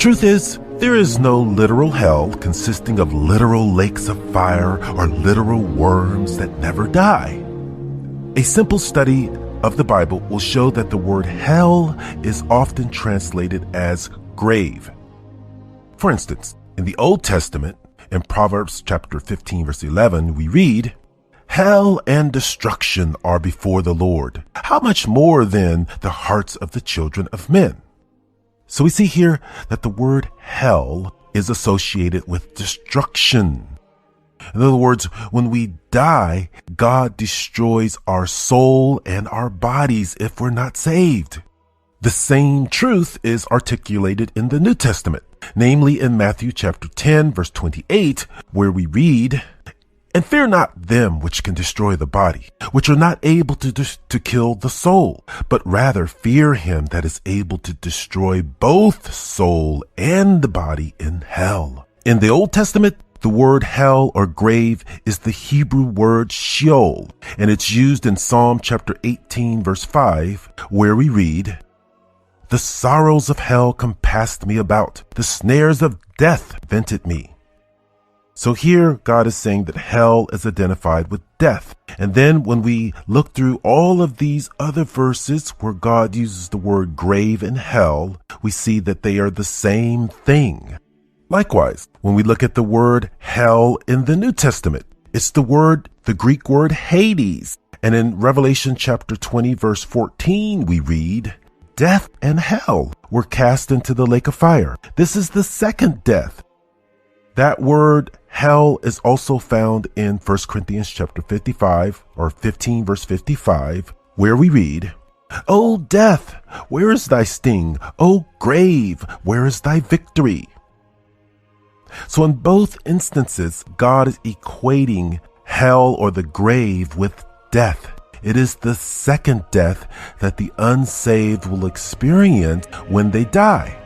truth is, there is no literal hell consisting of literal lakes of fire or literal worms that never die. A simple study of the Bible will show that the word hell is often translated as grave. For instance, in the Old Testament, in Proverbs chapter 15, verse 11, we read, "Hell and destruction are before the Lord. How much more then the hearts of the children of men?" So we see here that the word hell is associated with destruction. In other words, when we die, God destroys our soul and our bodies if we're not saved. The same truth is articulated in the New Testament, namely in Matthew chapter 10, verse 28, where we read, "And fear not them which can destroy the body, which are not able to kill the soul, but rather fear him that is able to destroy both soul and the body in hell." In the Old Testament, the word hell or grave is the Hebrew word Sheol, and it's used in Psalm chapter 18, verse 5, where we read, "The sorrows of hell compassed me about, the snares of death vented me." So here God is saying that hell is identified with death. And then when we look through all of these other verses where God uses the word grave and hell, we see that they are the same thing. Likewise, when we look at the word hell in the New Testament, it's the Greek word Hades. And in Revelation chapter 20, verse 14, we read, "Death and hell were cast into the lake of fire." This is the second death. That word hell is also found in 1 Corinthians chapter 55 or 15 verse 55, where we read, "O death, where is thy sting? O grave, where is thy victory?" So in both instances, God is equating hell or the grave with death. It is the second death that the unsaved will experience when they die.